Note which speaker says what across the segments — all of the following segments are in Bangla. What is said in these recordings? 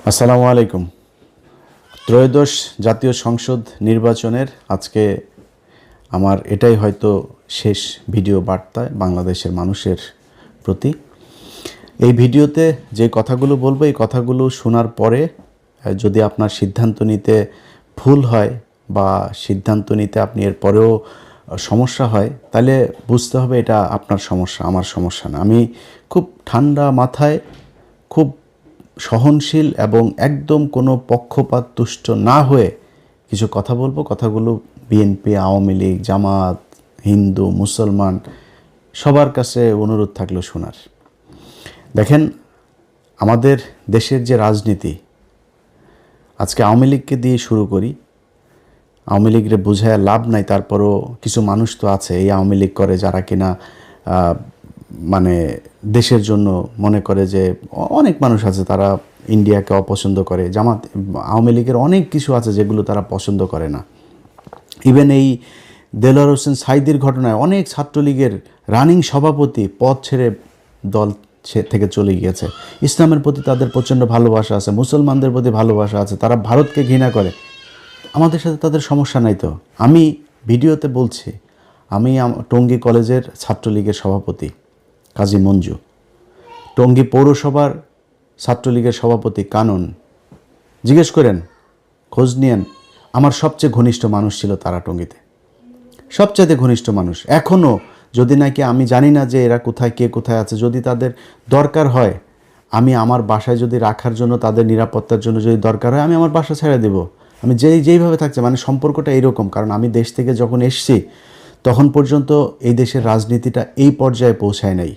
Speaker 1: আসসালামু আলাইকুম। ত্রয়োদশ জাতীয় সংসদ নির্বাচনের আজকে আমার এটাই হয়তো শেষ ভিডিও বার্তা বাংলাদেশের মানুষের প্রতি। এই ভিডিওতে যে কথাগুলো বলবো এই কথাগুলো শোনার পরে যদি আপনার সিদ্ধান্ত নিতে ভুল হয় বা সিদ্ধান্ত নিতে আপনি এর পরেও সমস্যা হয়, তাহলে বুঝতে হবে এটা আপনার সমস্যা, আমার সমস্যা না। আমি খুব ঠান্ডা মাথায়, খুব সহনশীল এবং একদম কোনো পক্ষপাত তুষ্ট না হয়ে কিছু কথা বলবো। কথাগুলো বিএনপি, আওয়ামী লীগ, জামাত, হিন্দু, মুসলমান সবার কাছে অনুরোধ থাকলো শোনার। দেখেন, আমাদের দেশের যে রাজনীতি, আজকে আওয়ামী লীগকে দিয়ে শুরু করি। আওয়ামী লীগরে বোঝায় লাভ নাই, তারপরও কিছু মানুষ তো আছে এই আওয়ামী লীগ করে যারা কিনা মানে দেশের জন্য মনে করে যে অনেক মানুষ আছে তারা ইন্ডিয়াকে অপছন্দ করে। জামাত, আওয়ামী লীগের অনেক কিছু আছে যেগুলো তারা পছন্দ করে না। ইভেন এই দেলোয়ার হোসেন সাঈদীর ঘটনায় অনেক ছাত্রলীগের রানিং সভাপতি পদ ছেড়ে দল থেকে চলে গিয়েছে। ইসলামের প্রতি তাদের প্রচণ্ড ভালোবাসা আছে, মুসলমানদের প্রতি ভালোবাসা আছে, তারা ভারতকে ঘৃণা করে। আমাদের সাথে তাদের সমস্যা নাই তো। আমি ভিডিওতে বলছি, আমি টঙ্গী কলেজের ছাত্রলীগের সভাপতি কাজী মঞ্জু, টঙ্গী পৌরসভার ছাত্রলীগের সভাপতি কানন। জিজ্ঞেস করেন, খোঁজ নিয়েন, আমার সবচেয়ে ঘনিষ্ঠ মানুষ ছিল তারা টঙ্গীতে, সবচেয়ে ঘনিষ্ঠ মানুষ। এখনও যদি নাকি আমি জানি না যে এরা কোথায়, কে কোথায় আছে, যদি তাদের দরকার হয়, আমি আমার বাসায় যদি রাখার জন্য, তাদের নিরাপত্তার জন্য যদি দরকার হয়, আমি আমার বাসা ছেড়ে দেব। আমি যেইভাবে থাকছে, মানে সম্পর্কটা এইরকম। কারণ আমি দেশ থেকে যখন এসছি তখন পর্যন্ত এই দেশের রাজনীতিটা এই পর্যায়ে পৌঁছায় নাই।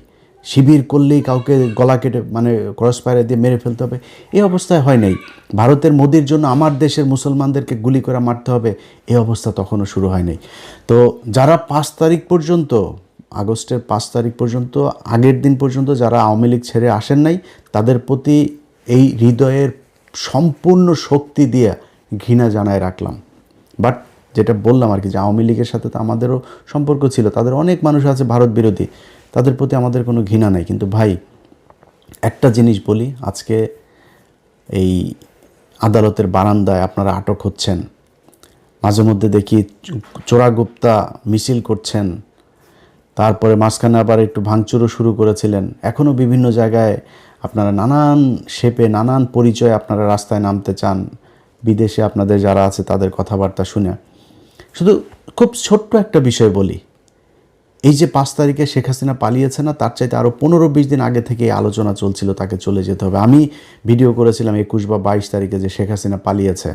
Speaker 1: শিবির করলেই কাউকে গলা কেটে মানে ক্রস ফায়ার দিয়ে মেরে ফেলতে হবে, এই অবস্থায় হয় নাই। ভারতের মোদির জন্য আমার দেশের মুসলমানদেরকে গুলি করে মারতে হবে, এই অবস্থা তখনও শুরু হয় নাই। তো যারা 5 তারিখ পর্যন্ত, আগস্টের 5 তারিখ পর্যন্ত, আগের দিন পর্যন্ত যারা আওয়ামী লীগ ছেড়ে আসেন নাই, তাদের প্রতি এই হৃদয়ের সম্পূর্ণ শক্তি দিয়ে ঘৃণা জানায় রাখলাম। বাট যেটা বললাম আর কি, যে আওয়ামী লীগের সাথে তো আমাদেরও সম্পর্ক ছিল, তাদের অনেক মানুষ আছে ভারত বিরোধী, তাদের প্রতি আমাদের কোনো ঘৃণা নাই। কিন্তু ভাই, একটা জিনিস বলি, আজকে এই আদালতের বারান্দায় আপনারা আটক হচ্ছেন, মাঝে মধ্যে দেখি চোরাগুপ্তা মিছিল করছেন, তারপরে মাঝখানে আবার একটু ভাঙচুরও শুরু করেছিলেন। এখনও বিভিন্ন জায়গায় আপনারা নানান শেপে, নানান পরিচয়ে আপনারা রাস্তায় নামতে চান, বিদেশে আপনাদের যারা আছে তাদের কথাবার্তা শুনে। শুধু খুব ছোট্ট একটা বিষয় বলি, এই যে 5 তারিখে শেখ হাসিনা পালিয়েছে না, তার চাইতে আরও 15-20 দিন আগে থেকে এই আলোচনা চলছিল তাকে চলে যেতে হবে। আমি ভিডিও করেছিলাম 21 বা 22 তারিখে যে শেখ হাসিনা পালিয়েছে।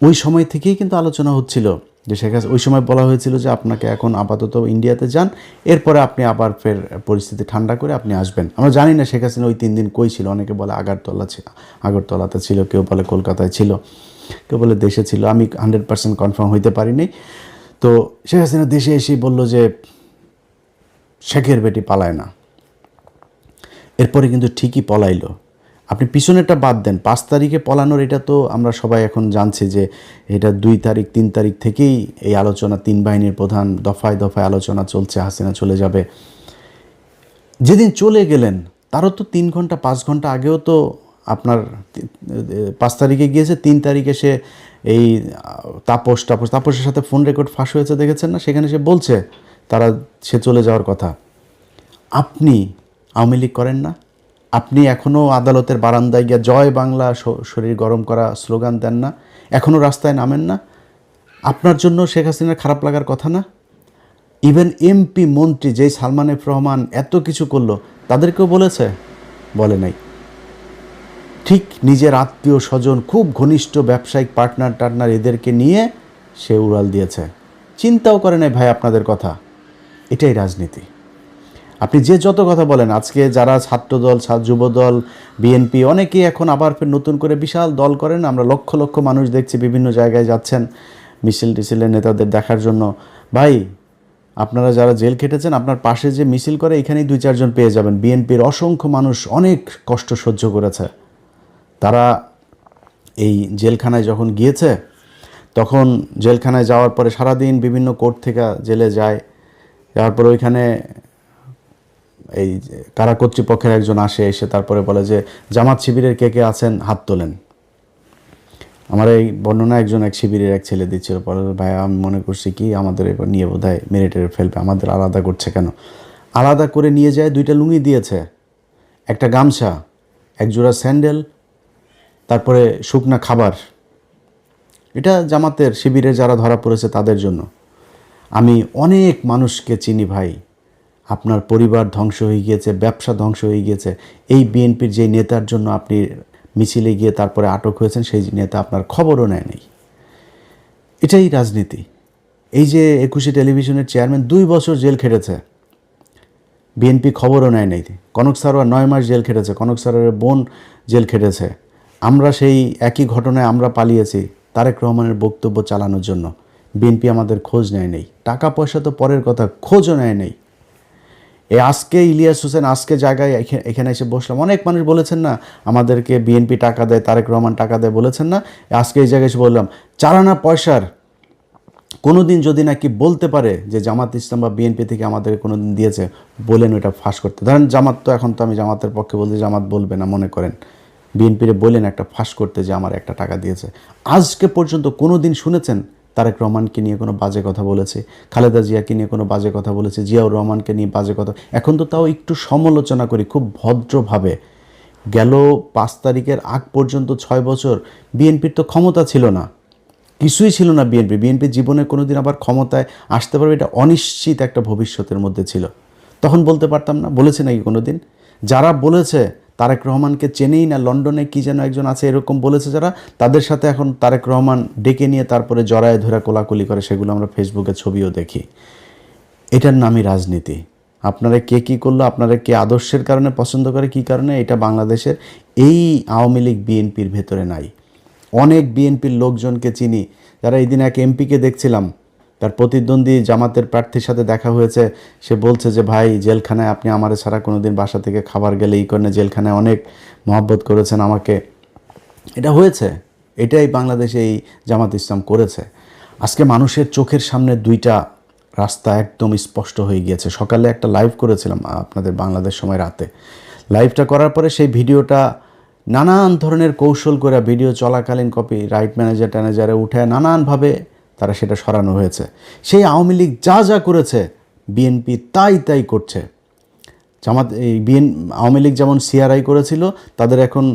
Speaker 1: ওই সময় থেকেই কিন্তু আলোচনা হচ্ছিল যে শেখ হাসিনা, ওই সময় বলা হয়েছিল যে আপনাকে এখন আপাতত ইন্ডিয়াতে যান, এরপরে আপনি আবার ফের পরিস্থিতি ঠান্ডা করে আপনি আসবেন। আমরা জানি না শেখ হাসিনা ওই 3 দিন কই ছিল। অনেকে বলে আগরতলাতে ছিল, কেউ বলে কলকাতায় ছিল, কেউ বলে দেশে ছিল। আমি 100% কনফার্ম হইতে পারিনি। তো শেখ হাসিনা দেশে এসেই বলল যে শেখের বেটি পালায় না। এরপরে কিন্তু ঠিকই পলাইলো। আপনি পিছনেরটা বাদ দেন, 5 তারিখে পলানোর এটা তো আমরা সবাই এখন জানছি যে এটা 2 তারিখ 3 তারিখ থেকেই এই আলোচনা, 3 বাহিনীর প্রধান দফায় দফায় আলোচনা চলছে, হাসিনা চলে যাবে। যেদিন চলে গেলেন তারও তো 3 ঘন্টা 5 ঘন্টা আগেও তো আপনার 5 তারিখে গিয়েছে, 3 তারিখে সে এই তাপসের সাথে ফোন রেকর্ড ফাঁস হয়েছে, দেখেছেন না? সেখানে সে বলছে সে চলে যাওয়ার কথা। আপনি আওয়ামী লীগ করেন না? আপনি এখনও আদালতের বারান্দায় গিয়ে জয় বাংলা শরীর গরম করা স্লোগান দেন না? এখনও রাস্তায় নামেন না? আপনার জন্য শেখ হাসিনার খারাপ লাগার কথা না? ইভেন এমপি মন্ত্রী যেই সালমান এফ রহমান এত কিছু করলো, তাদেরকেও বলে নাই। ঠিক নিজের আত্মীয় স্বজন, খুব ঘনিষ্ঠ ব্যবসায়িক পার্টনার এদেরকে নিয়ে সে উড়াল দিয়েছে, চিন্তাও করে নাই ভাই আপনাদের কথা। এটাই রাজনীতি। আপনি যে যত কথা বলেন, আজকে যারা ছাত্রদল, যুবদল, বিএনপি অনেকেই এখন আবার ফের নতুন করে বিশাল দল করেন। আমরা লক্ষ লক্ষ মানুষ দেখছি বিভিন্ন জায়গায় যাচ্ছেন মিছিল টিছিলের নেতাদের দেখার জন্য। ভাই, আপনারা যারা জেল খেটেছেন, আপনার পাশে যে মিছিল করে এখানেই 2-4 জন পেয়ে যাবেন। বিএনপির অসংখ্য মানুষ অনেক কষ্ট সহ্য করেছে। তারা এই জেলখানায় যখন গিয়েছে, তখন জেলখানায় যাওয়ার পরে সারাদিন বিভিন্ন কোর্ট থেকে জেলে যায়, যাওয়ার পরে ওইখানে এই কারা কর্তৃপক্ষের একজন এসে তারপরে বলে যে জামাত শিবিরের কে কে আছেন হাত তোলেন। আমার এই বর্ণনা এক শিবিরের এক ছেলে দিচ্ছিল, পরে ভাই আমি মনে করছি কি আমাদের এবার নিয়ে বোধহয় মেরে টেরে ফেলবে, আমাদের আলাদা করছে কেন। আলাদা করে নিয়ে যায়, 2টা লুঙ্গি দিয়েছে, একটা গামছা, এক জোড়া স্যান্ডেল, তারপরে শুকনা খাবার। এটা জামাতের শিবিরে যারা ধরা পড়েছে তাদের জন্য। আমি অনেক মানুষকে চিনি ভাই, আপনার পরিবার ধ্বংস হয়ে গিয়েছে, ব্যবসা ধ্বংস হয়ে গিয়েছে এই বিএনপির যে নেতার জন্য। আপনি মিছিলে গিয়ে তারপরে আটক হয়েছেন, সেই নেতা আপনার খবরও নেয় নেই। এটাই রাজনীতি। এই যে 21 টেলিভিশনের চেয়ারম্যান 2 বছর জেল খেটেছে, বিএনপি খবরও নেয় নাই। কনক সারোয়ার 9 মাস জেল খেটেছে, কনক সারোয়ারের বোন জেল খেটেছে। আমরা সেই একই ঘটনায় আমরা পালিয়েছি তারেক রহমানের বক্তব্য চালানোর জন্য। বিএনপি আমাদের খোঁজ নেয় নেই, টাকা পয়সা তো পরের কথা, খোঁজও নেয় নেই। আজকে ইলিয়াস হোসেন আজকে জায়গায় এখানে এসে বসলাম, অনেক মানুষ বলেছেন না আমাদেরকে বিএনপি টাকা দেয়, তারেক রহমান টাকা দেয় বলেছেন না, আজকে এই জায়গায় এসে বললাম চারানা পয়সার কোনো দিন যদি নাকি বলতে পারে যে জামাত ইসলাম বা বিএনপি থেকে আমাদের কোনো দিন দিয়েছে, বলেন ওইটা ফাঁস করতে। ধরেন জামাত, তো এখন তো আমি জামাতের পক্ষে বলতে, জামাত বলবে না মনে করেন, বিএনপিরে বলেন একটা ফাঁস করতে যে আমার একটা টাকা দিয়েছে। আজকে পর্যন্ত কোনো দিন শুনেছেন তারেক রহমানকে নিয়ে কোনো বাজে কথা বলেছে, খালেদা জিয়াকে নিয়ে কোনো বাজে কথা বলেছে, জিয়াউর রহমানকে নিয়ে বাজে কথা? এখন তো তাও একটু সমালোচনা করি খুব ভদ্রভাবে। গেল 5 তারিখের আগ পর্যন্ত 6 বছর বিএনপির তো ক্ষমতা ছিল না, কিছুই ছিল না। বিএনপি জীবনে কোনো দিন আবার ক্ষমতায় আসতে পারবে এটা অনিশ্চিত একটা ভবিষ্যতের মধ্যে ছিল। তখন বলতে পারতাম না? বলেছে নাকি কোনো দিন? যারা বলেছে তারেক রহমানকে চেনেই না, লন্ডনে কি যেন একজন আছে এরকম বলেছে যারা, তাদের সাথে এখন তারেক রহমান ডেকে নিয়ে তারপরে জড়ায় ধরে কোলাকুলি করে, সেগুলো আমরা ফেসবুকে ছবিও দেখি। এটার নামই রাজনীতি। আপনারা কে কী করলো, আপনারা কে আদর্শের কারণে পছন্দ করে, কী কারণে, এটা বাংলাদেশের এই আওয়ামী লীগ বিএনপির ভেতরে নাই। অনেক বিএনপির লোকজনকে চিনি, যারা এই দিন এক এমপিকে দেখছিলাম, তার প্রতিদ্বন্দ্বী জামাতের প্রার্থীর সাথে দেখা হয়েছে, সে বলছে যে ভাই জেলখানায় আপনি আমার ছাড়া কোনো দিন বাসা থেকে খাবার গেলে এই করেন, জেলখানায় অনেক মহব্বত করেছেন আমাকে। এটা হয়েছে, এটাই বাংলাদেশে এই জামাত ইসলাম করেছে। আজকে মানুষের চোখের সামনে 2টা রাস্তা একদম স্পষ্ট হয়ে গিয়েছে। সকালে একটা লাইভ করেছিলাম আপনাদের বাংলাদেশ সময় রাতে, লাইভটা করার পরে সেই ভিডিওটা নানান ধরনের কৌশল করে, ভিডিও চলাকালীন কপি রাইট ম্যানেজারে উঠে নানানভাবে তারা সেটা সরানো হয়েছে। সেই আওয়ামী লীগ যা যা করেছে বিএনপি তাই করছে। জামাত এই আওয়ামী লীগ যেমন সিআরআই করেছিল, তাদের এখন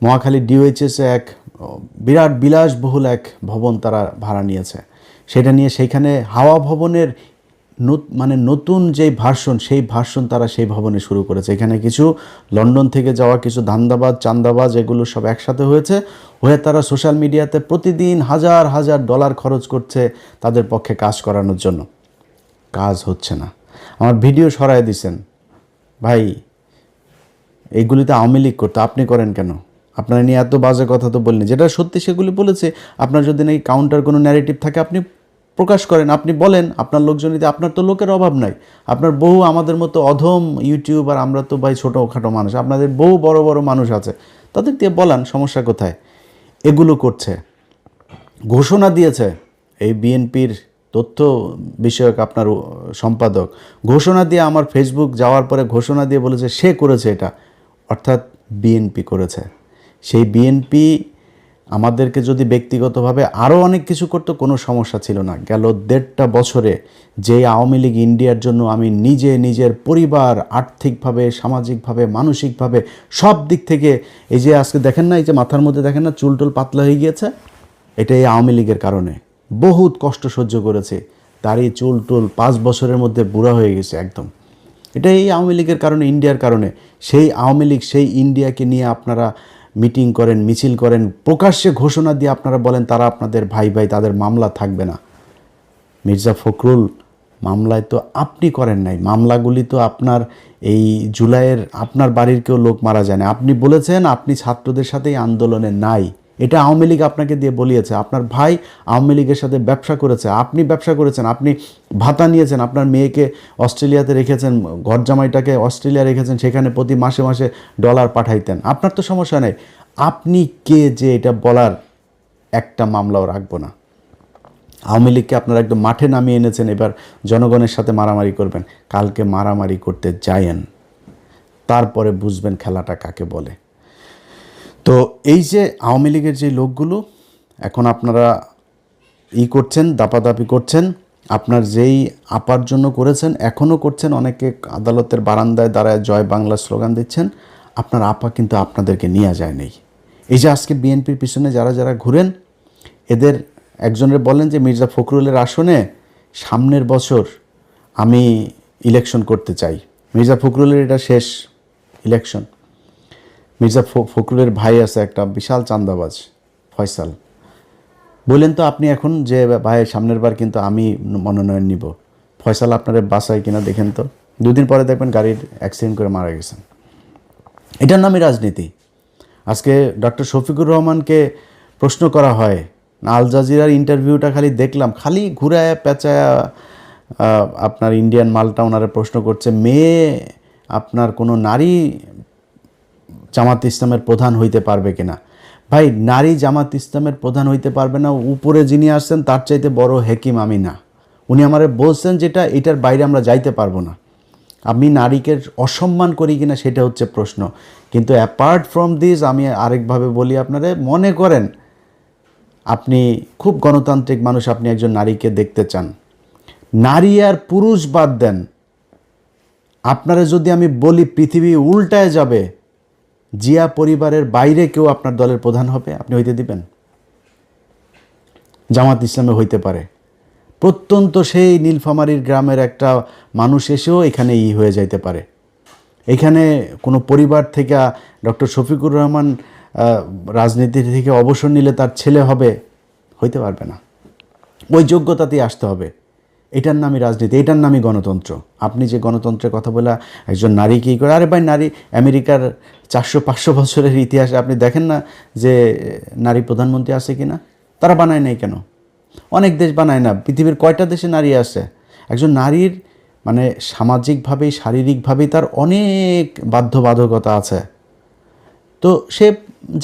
Speaker 1: মহাখালী ডিওএইচএসে এক বিরাট বিলাসবহুল এক ভবন তারা ভাড়া নিয়েছে। সেটা নিয়ে সেইখানে হাওয়া ভবনের নতুন যেই ভার্সন, সেই ভার্সন তারা সেই ভবনে শুরু করেছে। এখানে কিছু লন্ডন থেকে যাওয়া কিছু ধান্দাবাজ চান্দাবাজ এগুলো সব একসাথে হয়ে তারা সোশ্যাল মিডিয়াতে প্রতিদিন হাজার হাজার ডলার খরচ করছে তাদের পক্ষে কাজ করানোর জন্য। কাজ হচ্ছে না, আমার ভিডিও সরায় দিছেন। ভাই এইগুলিতে আওয়ামী লীগ করতো, আপনি করেন কেন? আপনারা নিয়ে এত বাজে কথা তো বললেন, যেটা সত্যি সেগুলি বলেছে। আপনার যদি নাকি কাউন্টার কোনো ন্যারেটিভ থাকে আপনি প্রকাশ করেন, আপনি বলেন, আপনার লোকজন দিতে, আপনার তো লোকের অভাব নাই। আপনার বহু আমাদের মতো অধম ইউটিউবার, আমরা তো ভাই ছোটোখাটো মানুষ, আপনাদের বহু বড় বড় মানুষ আছে, তাদের দিয়ে বলান, সমস্যা কোথায়? এগুলো করছে। ঘোষণা দিয়েছে এই বিএনপির তথ্য বিষয়ক আপনার সম্পাদক, ঘোষণা দিয়ে আমার ফেসবুক যাওয়ার পরে ঘোষণা দিয়ে বলেছে সে করেছে এটা, অর্থাৎ বিএনপি করেছে। সেই বিএনপি আমাদেরকে যদি ব্যক্তিগতভাবে আরও অনেক কিছু করতো কোনো সমস্যা ছিল না। গেল 1.5টা বছরে যে আওয়ামী লীগ ইন্ডিয়ার জন্য আমি নিজের পরিবার, আর্থিকভাবে, সামাজিকভাবে, মানসিকভাবে সব দিক থেকে, এই যে আজকে দেখেন না, এই যে মাথার মধ্যে দেখেন না চুলটুল পাতলা হয়ে গিয়েছে, এটা এই আওয়ামী লীগের কারণে। বহুত কষ্ট সহ্য করেছে, তারই চুলটুল 5 বছরের মধ্যে বুড়া হয়ে গেছে একদম। এটা এই আওয়ামী লীগের কারণে, ইন্ডিয়ার কারণে। সেই আওয়ামী লীগ, সেই ইন্ডিয়াকে নিয়ে আপনারা মিটিং করেন, মিছিল করেন, প্রকাশ্যে ঘোষণা দিয়ে আপনারা বলেন তারা আপনাদের ভাই, তাদের মামলা থাকবে না। মির্জা ফখরুল মামলায় তো আপনি করেন নাই, মামলাগুলি তো আপনার এই জুলাইয়ের আপনার বাড়ির কেউ লোক মারা যায় না। আপনি বলেছেন আপনি ছাত্রদের সাথেই আন্দোলনে নাই, এটা আওয়ামী লীগ আপনাকে দিয়ে বলিয়েছে। আপনার ভাই আওয়ামী লীগের সাথে ব্যবসা করেছে, আপনি ব্যবসা করেছেন, আপনি ভাতা নিয়েছেন, আপনার মেয়েকে অস্ট্রেলিয়াতে রেখেছেন, ঘর জামাইটাকে অস্ট্রেলিয়া রেখেছেন, সেখানে প্রতি মাসে মাসে ডলার পাঠাইতেন। আপনার তো সমস্যা নেই, আপনি কে যে এটা বলার? একটা মামলাও রাখবো না। আওয়ামী লীগকে আপনারা একদম মাঠে নামিয়ে এনেছেন, এবার জনগণের সাথে মারামারি করবেন। কালকে মারামারি করতে যায়েন, তারপরে বুঝবেন খেলাটা কাকে বলে। তো এই যে আওয়ামী লীগের যে লোকগুলো এখন আপনারা করছেন, দাপাদাপি করছেন, আপনার যেই আপার জন্য করেছেন এখনও করছেন, অনেকে আদালতের বারান্দায় দাঁড়ায় জয় বাংলা স্লোগান দিচ্ছেন, আপনার আপা কিন্তু আপনাদেরকে নিয়ে যায় নেই। এই যে আজকে বিএনপির পিছনে যারা যারা ঘুরেন, এদের একজনের বলেন যে মির্জা ফখরুলের আসনে সামনের বছর আমি ইলেকশন করতে চাই। মির্জা ফখরুলের এটা শেষ ইলেকশন। মির্জা ফখরুলের ভাই আছে একটা বিশাল চাঁদাবাজ, ফয়সাল, বললেন তো আপনি এখন যে ভাই সামনের বার কিন্তু আমি মনোনয়ন নিব, ফয়সাল আপনারে বাসায় কিনা দেখেন তো। 2 দিন পরে দেখবেন গাড়ির অ্যাক্সিডেন্ট করে মারা গেছেন। এটার নামই রাজনীতি। আজকে ডক্টর শফিকুর রহমানকে প্রশ্ন করা হয়, আল জাজিরার ইন্টারভিউটা খালি দেখলাম, খালি ঘুরায় পেঁচায় আপনার ইন্ডিয়ান মালটা ওনারা প্রশ্ন করছে, মেয়ে আপনার কোনো নারী জামাত ইসলামের প্রধান হইতে পারবে কিনা। ভাই, নারী জামাত ইসলামের প্রধান হইতে পারবে না, উপরে যিনি আসছেন তার চাইতে বড় হেকিম আমি না। উনি আমারে বলছেন যেটা, এটার বাইরে আমরা যাইতে পারবো না। আমি নারীকে অসম্মান করি কিনা সেটা হচ্ছে প্রশ্ন। কিন্তু অ্যাপার্ট ফ্রম দিস আমি আরেকভাবে বলি আপনারা, মনে করেন আপনি খুব গণতান্ত্রিক মানুষ, আপনি একজন নারীকে দেখতে চান, নারী আর পুরুষ বাদ দেন, আপনারা যদি আমি বলি পৃথিবী উল্টায় যাবে, জিয়া পরিবারের বাইরে কেউ আপনার দলের প্রধান হবে, আপনি হইতে দিবেন? জামাত ইসলামে হইতে পারে, প্রত্যন্ত সেই নীলফামারীর গ্রামের একটা মানুষ এসেও এখানে হয়ে যাইতে পারে। এখানে কোনো পরিবার থেকে ডক্টর শফিকুর রহমান রাজনীতি থেকে অবসর নিলে তার ছেলে হবে, হইতে পারবে না। ওই যোগ্যতাতেই আসতে হবে। এটার নামই রাজনীতি, এটার নামই গণতন্ত্র। আপনি যে গণতন্ত্রের কথা বলে একজন নারী কী করে, আরে ভাই, নারী আমেরিকার 400-500 বছরের ইতিহাসে আপনি দেখেন না যে নারী প্রধানমন্ত্রী আছে কি না? তারা বানায় নাই কেন? অনেক দেশ বানায় না। পৃথিবীর কয়টা দেশে নারী আছে? একজন নারীর মানে সামাজিকভাবেই শারীরিকভাবেই তার অনেক বাধ্যবাধকতা আছে, তো সে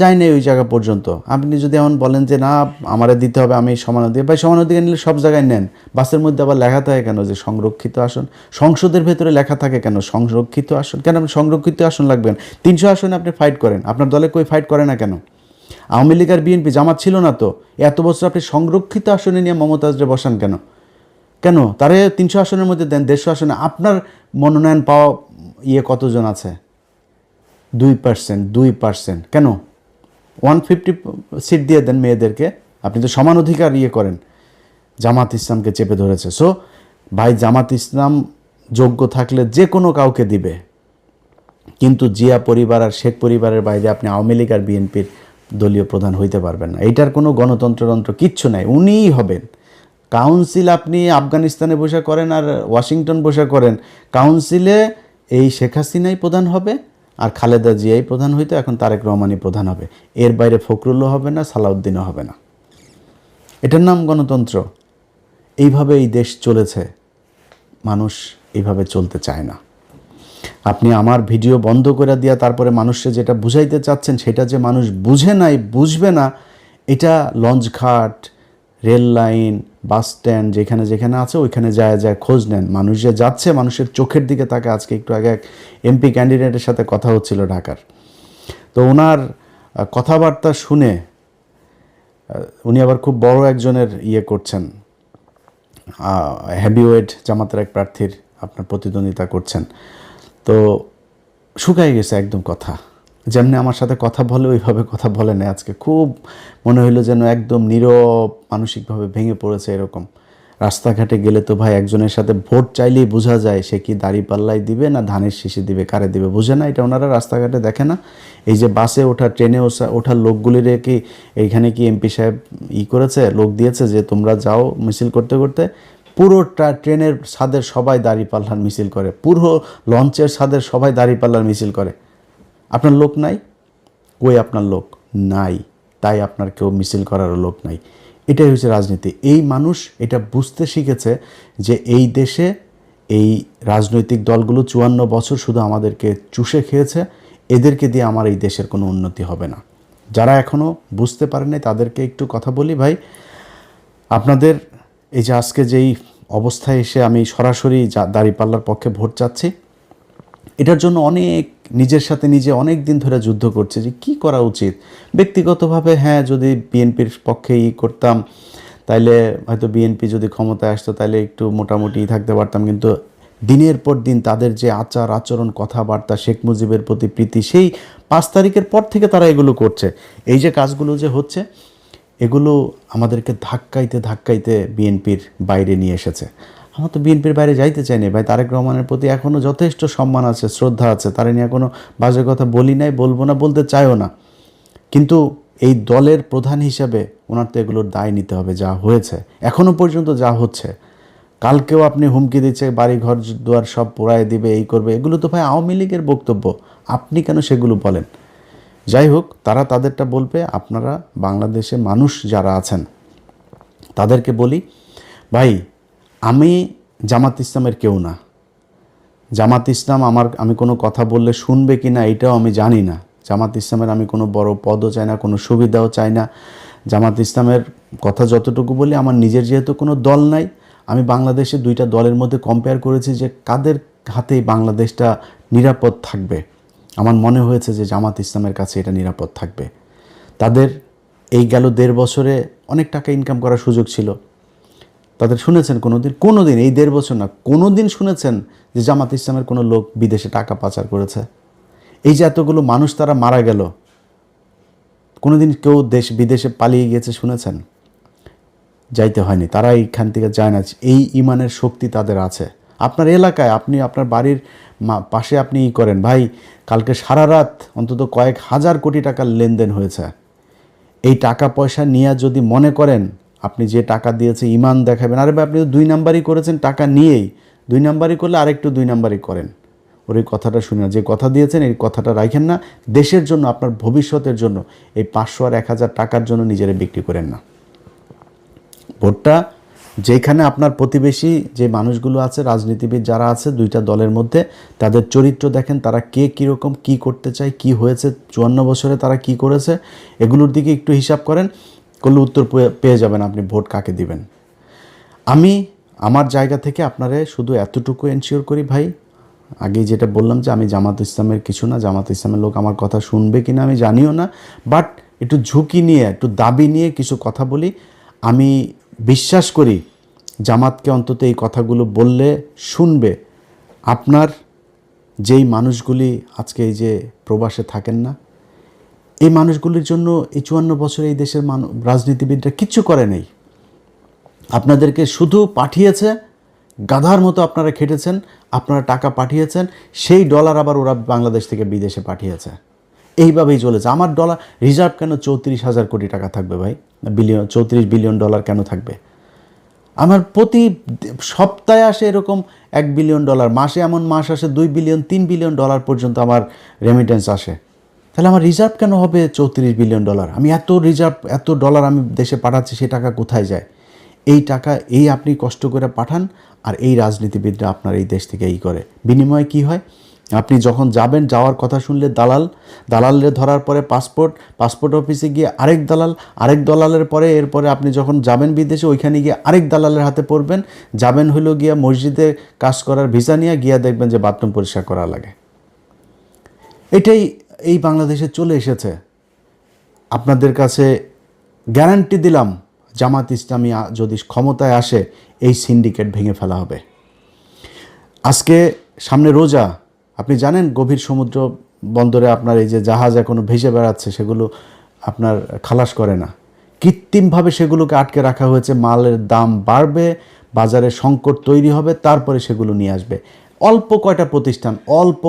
Speaker 1: যায় না ওই জায়গা পর্যন্ত। আপনি যদি এমন বলেন যে না আমারে দিতে হবে, আমি সমানাধিকার, ভাই সমানাধিকার নিলে সব জায়গায় নেন। বাসের মধ্যে আবার লেখা থাকে কেন যে সংরক্ষিত আসন? সংসদের ভেতরে লেখা থাকে কেন সংরক্ষিত আসন? কেন আপনি সংরক্ষিত আসন লাগবেন? 300 আসনে আপনি ফাইট করেন, আপনার দলে কই ফাইট করে না কেন? আওয়ামী লীগ আর বিএনপি জামাত ছিল না তো, এত বছর আপনি সংরক্ষিত আসনে নিয়ে মমতাজরে বসান কেন? কেন তারে 300 আসনের মধ্যে দেন, 150 আসনে। আপনার মনোনয়ন পাওয়া কতজন আছে? 2%। কেন 150 সিট দিয়ে দেন মেয়েদেরকে? আপনি তো সমান অধিকার করেন। জামাত ইসলামকে চেপে ধরেছে। সো ভাই, জামাত ইসলাম যোগ্য থাকলে যে কোনো কাউকে দিবে, কিন্তু জিয়া পরিবার আর শেখ পরিবারের বাইরে আপনি আওয়ামী লীগ আর বিএনপির দলীয় প্রধান হইতে পারবেন না। এইটার কোনো গণতন্ত্রতন্ত্র কিচ্ছু নাই, উনিই হবেন। কাউন্সিল আপনি আফগানিস্তানে বসে করেন আর ওয়াশিংটন বসে করেন, কাউন্সিলে এই শেখ হাসিনাই প্রধান হবে আর খালেদা জিয়াই প্রধান হইতো, এখন তারেক রহমানই প্রধান হবে। এর বাইরে ফখরুলও হবে না, সালাউদ্দিনও হবে না। এটার নাম গণতন্ত্র। এইভাবে এই দেশ চলেছে, মানুষ এইভাবে চলতে চায় না। আপনি আমার ভিডিও বন্ধ করে দিয়া তারপরে মানুষকে যেটা বুঝাইতে চাচ্ছেন সেটা যে মানুষ বুঝে নাই, বুঝবে না, এটা লঞ্চঘাট, রেল লাইন, বাস স্ট্যান্ড যেখানে যেখানে আছে ওইখানে যায় খোঁজ নেন। মানুষ যে যাচ্ছে, মানুষের চোখের দিকে তাকে। আজকে একটু আগে এক এমপি ক্যান্ডিডেটের সাথে কথা হচ্ছিল ঢাকার, তো ওনার কথাবার্তা শুনে, উনি আবার খুব বড় একজনের করছেন, হেভিওয়েট জামাতের এক প্রার্থীর আপনার প্রতিদ্বন্দ্বিতা করছেন, তো শুকাই গেছে একদম কথা। যেমনি আমার সাথে কথা বলে ওইভাবে কথা বলে না। আজকে খুব মনে হইলো যেন একদম নীরব, মানসিকভাবে ভেঙে পড়েছে এরকম। রাস্তাঘাটে গেলে তো ভাই একজনের সাথে ভোট চাইলেই বোঝা যায় সে কি দাঁড়িপাল্লাই দিবে না ধানের শীষে দিবে, কারে দিবে বোঝে না। এটা ওনারা রাস্তাঘাটে দেখে না। এই যে বাসে ওঠা, ট্রেনে ওঠার লোকগুলির কি এইখানে কি এমপি সাহেব করেছে, লোক দিয়েছে যে তোমরা যাও মিছিল করতে করতে? পুরো ট্রেনের ছাদের সবাই দাঁড়িপাল্লার মিছিল করে, পুরো লঞ্চের ছাদের সবাই দাঁড়িপাল্লার মিছিল করে। আপনার লোক নাই? কই আপনার লোক নাই, তাই আপনার কেউ মিছিল করারও লোক নাই। এটাই হচ্ছে রাজনীতি। এই মানুষ এটা বুঝতে শিখেছে যে এই দেশে এই রাজনৈতিক দলগুলো 54 বছর শুধু আমাদেরকে চুষে খেয়েছে, এদেরকে দিয়ে আমার এই দেশের কোনো উন্নতি হবে না। যারা এখনও বুঝতে পারে নাই তাদেরকে একটু কথা বলি, ভাই আপনাদের এই যে আজকে যেই অবস্থায় এসে আমি সরাসরি দাঁড়িপাল্লার পক্ষে ভোট চাচ্ছি, এটার জন্য অনেক নিজের সাথে নিজে অনেক দিন ধরে যুদ্ধ করছে যে কি করা উচিত। ব্যক্তিগতভাবে হ্যাঁ, যদি বিএনপির পক্ষে করতাম তাইলে হয়তো বিএনপি যদি ক্ষমতায় আসতো তাহলে একটু মোটামুটি থাকতে পারতাম, কিন্তু দিনের পর দিন তাদের যে আচার আচরণ, কথাবার্তা, শেখ মুজিবের প্রতি প্রীতি, সেই 5 তারিখের পর থেকে তারা এগুলো করছে। এই যে কাজগুলো যে হচ্ছে, এগুলো আমাদেরকে ধাক্কাইতে ধাক্কাইতে বিএনপির বাইরে নিয়ে এসেছে। আমরা তো বিএনপির বাইরে যাইতে চাইনি ভাই। তারেক রহমানের প্রতি এখনও যথেষ্ট সম্মান আছে, শ্রদ্ধা আছে, তারা নিয়ে কোনো বাজে কথা বলি নাই, বলবো না, বলতে চাইও না। কিন্তু এই দলের প্রধান হিসাবে ওনার তো এগুলোর দায় নিতে হবে। যা হয়েছে এখনও পর্যন্ত, যা হচ্ছে, কালকেও আপনি হুমকি দিচ্ছে বাড়ি ঘর দুয়ার সব পোড়ায় দিবে, এই করবে, এগুলো তো ভাই আওয়ামী লীগের বক্তব্য। আপনি কেন সেগুলো বলেন? যাই হোক, তারা তাদেরটা বলবে। আপনারা বাংলাদেশে মানুষ যারা আছেন তাদেরকে বলি, ভাই আমি জামাত ইসলামের কেউ না। জামাত ইসলাম আমি কোনো কথা বললে শুনবে কি না এটাও আমি জানি না। জামাত ইসলামের আমি কোনো বড় পদও চাই না, কোনো সুবিধাও চাই না। জামাত ইসলামের কথা যতটুকু বলি, আমার নিজের যেহেতু কোনো দল নাই, আমি বাংলাদেশে 2টা দলের মধ্যে কম্পেয়ার করেছি যে কাদের হাতেই বাংলাদেশটা নিরাপদ থাকবে। আমার মনে হয়েছে যে জামাত ইসলামের কাছে এটা নিরাপদ থাকবে। তাদের এই গেল 1.5 বছরে অনেক টাকা ইনকাম করার সুযোগ ছিল। তাদের শুনেছেন কোনো দিন এই 1.5 বছর না, কোনো দিন শুনেছেন যে জামাত ইসলামের কোনো লোক বিদেশে টাকা পাচার করেছে? এই যে এতগুলো মানুষ তারা মারা গেল, কোনো দিন কেউ বিদেশে পালিয়ে গিয়েছে শুনেছেন? যাইতে হয়নি, তারা এইখান থেকে যায় না। এই ইমানের শক্তি তাদের আছে। আপনার এলাকায়, আপনি আপনার বাড়ির পাশে আপনি করেন ভাই, কালকে সারা রাত অন্তত কয়েক হাজার কোটি টাকার লেনদেন হয়েছে। এই টাকা পয়সা নিয়ে যদি মনে করেন আপনি যে টাকা দিয়েছে ইমান দেখাবেন, আরে ভাই আপনি তো 2 নাম্বারই করেছেন, টাকা নিয়েই 2 নাম্বারই করলে আরেকটু 2 নাম্বারই করেন। ওর এই কথাটা শুনে না, যে কথা দিয়েছেন এই কথাটা রাখেন না। দেশের জন্য, আপনার ভবিষ্যতের জন্য এই 500 আর 1000 টাকার জন্য নিজেরা বিক্রি করেন না। ভোটটা যেখানে আপনার প্রতিবেশী যে মানুষগুলো আছে, রাজনীতিবিদ যারা আছে 2টা দলের মধ্যে, তাদের চরিত্র দেখেন, তারা কে কীরকম, কী করতে চায়, কি হয়েছে 54 বছরে তারা কি করেছে, এগুলোর দিকে একটু হিসাব করেন, করলে উত্তর পেয়ে যাবেন আপনি ভোট কাকে দিবেন। আমি আমার জায়গা থেকে আপনারে শুধু এতটুকু এনশিওর করি ভাই, আগেই যেটা বললাম যে আমি জামাত ইসলামের কিছু না, জামাত ইসলামের লোক আমার কথা শুনবে কিনা আমি জানিও না, বাট একটু ঝুঁকি নিয়ে, একটু দাবি নিয়ে কিছু কথা বলি। আমি বিশ্বাস করি জামাতকে অন্তত এই কথাগুলো বললে শুনবে। আপনার যেই মানুষগুলি আজকে এই যে প্রবাসে থাকেন না, এই মানুষগুলির জন্য এই 54 বছরে এই দেশের রাজনীতিবিদরা কিচ্ছু করে নেই। আপনাদেরকে শুধু পাঠিয়েছে, গাধার মতো আপনারা খেটেছেন, আপনারা টাকা পাঠিয়েছেন, সেই ডলার আবার ওরা বাংলাদেশ থেকে বিদেশে পাঠিয়েছে। এইভাবেই চলেছে। আমার ডলার রিজার্ভ কেন 34,000 কোটি টাকা থাকবে ভাই? 34 বিলিয়ন ডলার কেন থাকবে? আমার প্রতি সপ্তাহে আসে এরকম 1 বিলিয়ন ডলার, মাসে এমন মাস আসে 2 বিলিয়ন 3 বিলিয়ন ডলার পর্যন্ত আমার রেমিটেন্স আসে। তাহলে আমার রিজার্ভ কেন হবে 34 বিলিয়ন ডলার? আমি এত রিজার্ভ, এত ডলার আমি দেশে পাঠাচ্ছি, সেই টাকা কোথায় যায়? এই টাকা আপনি কষ্ট করে পাঠান, আর এই রাজনীতিবিদরা আপনার এই দেশ থেকে করে। বিনিময়ে কি হয়? আপনি যখন যাবেন, যাওয়ার কথা শুনলে দালালের ধরার পরে পাসপোর্ট অফিসে গিয়ে আরেক দালালের পরে, এরপরে আপনি যখন যাবেন বিদেশে, ওইখানে গিয়ে আরেক দালালের হাতে পড়বেন। যাবেন হলো গিয়া মসজিদে কাজ করার ভিসা নিয়ে গিয়া, দেখবেন যে বাথরুম পরিষ্কার করা লাগে। এটাই এই বাংলাদেশে চলে এসেছে। আপনাদের কাছে গ্যারান্টি দিলাম, জামাত ইসলামী যদি ক্ষমতায় আসে, এই সিন্ডিকেট ভেঙে ফেলা হবে। আজকে সামনে রোজা, আপনি জানেন গভীর সমুদ্র বন্দরে আপনার এই যে জাহাজ এখনো ভেসে বেড়াচ্ছে, সেগুলো আপনার খালাস করে না, কৃত্রিমভাবে সেগুলোকে আটকে রাখা হয়েছে। মালের দাম বাড়বে, বাজারে সংকট তৈরি হবে, তারপরে সেগুলো নিয়ে আসবে। অল্প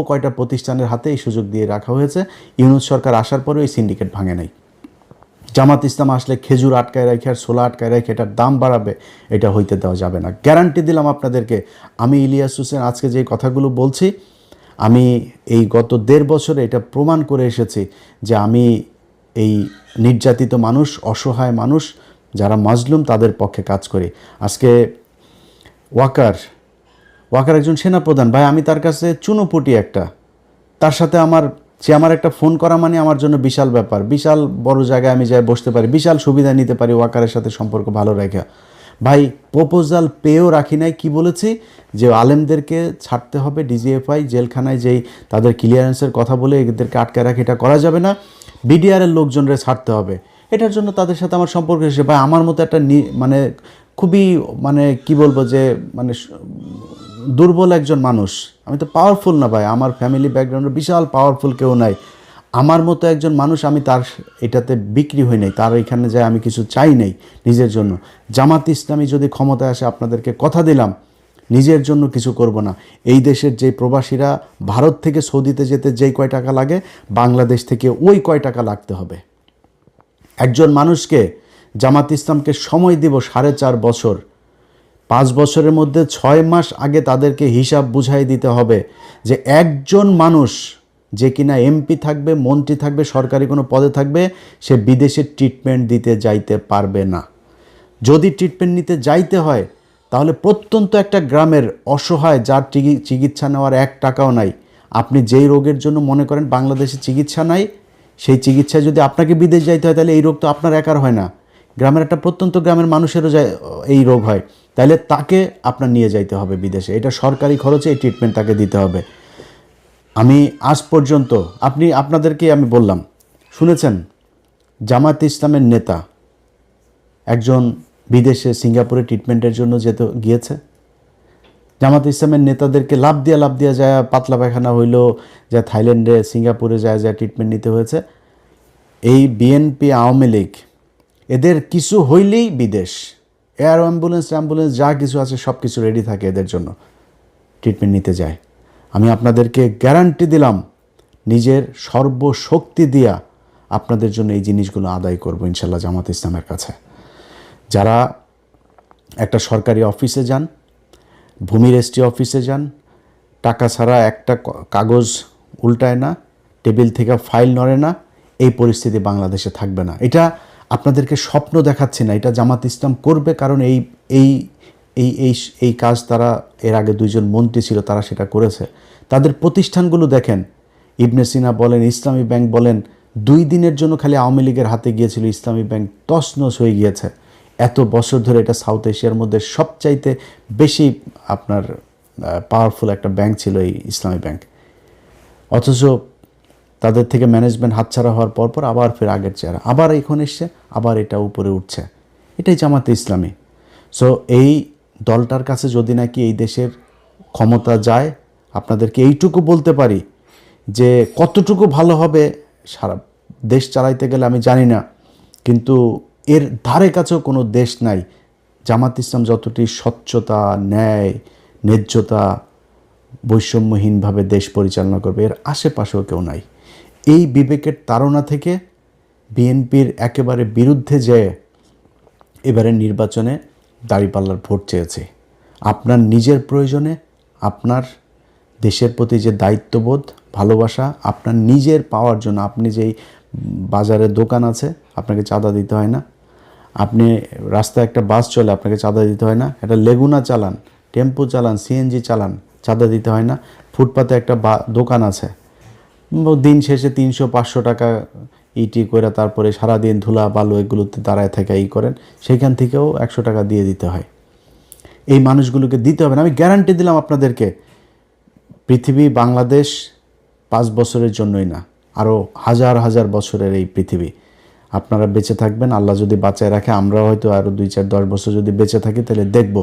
Speaker 1: কয়টা প্রতিষ্ঠানের হাতে এই সুযোগ দিয়ে রাখা হয়েছে। ইউনূস সরকার আসার পরেও এই সিন্ডিকেট ভাঙে নাই। জামাত ইসলাম আসলে খেজুর আটকায় রাখে আর ছোলা আটকায় রাখে এটার দাম বাড়াবে, এটা হইতে দেওয়া যাবে না। গ্যারান্টি দিলাম আপনাদেরকে। আমি ইলিয়াস হোসেন আজকে যে কথাগুলো বলছি, আমি এই গত 1.5 বছরে এটা প্রমাণ করে এসেছি যে আমি এই নির্যাতিত মানুষ, অসহায় মানুষ যারা মাজলুম, তাদের পক্ষে কাজ করি। আজকে ওয়াকার একজন সেনাপ্রধান ভাই, আমি তার কাছে চুনোপুটি একটা, তার সাথে সে আমার একটা ফোন করা মানে আমার জন্য বিশাল ব্যাপার। বিশাল বড় জায়গায় আমি যাই বসতে পারি, বিশাল সুবিধা নিতে পারি ওয়াকারের সাথে সম্পর্ক ভালো রেখে। ভাই প্রপোজাল পেয়েও রাখি নাই, কি বলেছি যে আলেমদেরকে ছাড়তে হবে, ডিজিএফআই জেলখানায় যেই তাদের ক্লিয়ারেন্সের কথা বলে এদেরকে আটকে রাখে এটা করা যাবে না, বিডিআরের লোকজনরে ছাড়তে হবে। এটার জন্য তাদের সাথে আমার সম্পর্ক এসে ভাই আমার মতো একটা মানে খুবই মানে কি বলবো যে মানে দুর্বল একজন মানুষ, আমি তো পাওয়ারফুল না ভাই, আমার ফ্যামিলি ব্যাকগ্রাউন্ডে বিশাল পাওয়ারফুল কেউ নাই, আমার মতো একজন মানুষ, আমি তার এটাতে বিক্রি হই নাই, তার এখানে যায় আমি কিছু চাই নাই নিজের জন্য। জামাত ইসলামী যদি ক্ষমতায় আসে আপনাদেরকে কথা দিলাম নিজের জন্য কিছু করব না। এই দেশের যে প্রবাসীরা ভারত থেকে সৌদিতে যেতে যেই কয় টাকা লাগে বাংলাদেশ থেকে ওই কয় টাকা লাগতে হবে। একজন মানুষকে জামাত ইসলামকে সময় দিব 4.5 বছর, 5 বছরের মধ্যে 6 মাস আগে তাদেরকে হিসাব বুঝাই দিতে হবে যে একজন মানুষ যে কিনা এমপি থাকবে, মন্ত্রী থাকবে, সরকারি কোনো পদে থাকবে, সে বিদেশে ট্রিটমেন্ট দিতে যাইতে পারবে না। যদি ট্রিটমেন্ট নিতে যাইতে হয় তাহলে প্রত্যন্ত একটা গ্রামের অসহায় যার চিকিৎসা নেওয়ার 1 টাকাও নাই, আপনি যেই রোগের জন্য মনে করেন বাংলাদেশে চিকিৎসা নাই, সেই চিকিৎসায় যদি আপনাকে বিদেশ যাইতে হয় তাহলে এই রোগ তো আপনার একার হয় না, গ্রামের একটা প্রত্যন্ত গ্রামের মানুষেরও এই রোগ হয়, তাহলে তাকে আপনার নিয়ে যাইতে হবে বিদেশে, এটা সরকারি খরচে এই ট্রিটমেন্ট তাকে দিতে হবে। আমি আজ পর্যন্ত আপনাদেরকে আমি বললাম, শুনেছেন জামাত ইসলামের নেতা একজন বিদেশে সিঙ্গাপুরে ট্রিটমেন্টের জন্য গিয়েছে, জামাত ইসলামের নেতাদেরকে লাভ দিয়া যায় পাতলা পায়খানা হইল, যা থাইল্যান্ডে সিঙ্গাপুরে যায় ট্রিটমেন্ট নিতে হয়েছে। এই বিএনপি আওয়ামী লীগ এদের কিছু হইলেই বিদেশ, এয়ার অ্যাম্বুলেন্স যা কিছু আছে সব কিছু রেডি থাকে এদের জন্য, ট্রিটমেন্ট নিতে যায়। আমি আপনাদেরকে গ্যারান্টি দিলাম নিজের সর্বশক্তি দিয়া আপনাদের জন্য এই জিনিসগুলো আদায় করব ইনশাল্লাহ জামাত ইসলামের কাছে। যারা একটা সরকারি অফিসে যান, ভূমি রেজিস্ট্রি অফিসে যান, টাকা ছাড়া একটা কাগজ উল্টায় না, টেবিল থেকে ফাইল নড়ে না, এই পরিস্থিতি বাংলাদেশে থাকবে না। এটা আপনাদেরকে স্বপ্ন দেখাচ্ছি না, এটা জামাত ইসলাম করবে, কারণ এই এই এই এই এই কাজ তারা এর আগে 2 জন মন্ত্রী ছিল তারা সেটা করেছে। তাদের প্রতিষ্ঠানগুলো দেখেন, ইবনে সিনা বলেন, ইসলামী ব্যাংক বলেন, 2 দিনের জন্য খালি আওয়ামী লীগের হাতে গিয়েছিল ইসলামী ব্যাংক, তছনছ হয়ে গিয়েছে। এত বছর ধরে এটা সাউথ এশিয়ার মধ্যে সবচাইতে বেশি আপনার পাওয়ারফুল একটা ব্যাংক ছিল এই ইসলামী ব্যাংক, অথচ তাদের থেকে ম্যানেজমেন্ট হাতছাড়া হওয়ার পর আবার ফের আগের চেহারা, আবার এখন এসছে, আবার এটা উপরে উঠছে। এটাই জামাতে ইসলামী। সো এই দলটার কাছে যদি নাকি এই দেশের ক্ষমতা যায়, আপনাদেরকে এইটুকু বলতে পারি যে কতটুকু ভালো হবে সারা দেশ চালাইতে গেলে আমি জানি না, কিন্তু এর ধারে কাছেও কোনো দেশ নাই জামাত ইসলাম যতটি স্বচ্ছতা, ন্যায়, ন্যায্যতা, বৈষম্যহীনভাবে দেশ পরিচালনা করবে, এর আশেপাশেও কেউ নাই। এই বিবেকের তাড়না থেকে বিএনপির একেবারে বিরুদ্ধে যেয়ে এবারে নির্বাচনে দাঁড়িপাল্লার ভোট চেয়েছে। আপনার নিজের প্রয়োজনে, আপনার দেশের প্রতি যে দায়িত্ববোধ, ভালোবাসা, আপনার নিজের পাওয়ার জন্য, আপনি যেই বাজারে দোকান আছে আপনাকে চাঁদা দিতে হয় না, আপনি রাস্তায় একটা বাস চলে আপনাকে চাঁদা দিতে হয় না, একটা লেগুনা চালান, টেম্পো চালান, সিএনজি চালান, চাঁদা দিতে হয় না, ফুটপাতে একটা দোকান আছে, দিন শেষে 300-500 টাকা ইটি করে তারপরে সারাদিন ধুলা বালু এগুলোতে দাঁড়ায় থেকে করেন, সেইখান থেকেও 100 টাকা দিয়ে দিতে হয়। এই মানুষগুলোকে দিতে হবে না। আমি গ্যারান্টি দিলাম আপনাদেরকে, পৃথিবী বাংলাদেশ 5 বছরের জন্যই না, আরও হাজার হাজার বছরের এই পৃথিবী। আপনারা বেঁচে থাকবেন, আল্লাহ যদি বাঁচায় রাখে, আমরা হয়তো আরও 2-4-10 বছর যদি বেঁচে থাকি তাহলে দেখব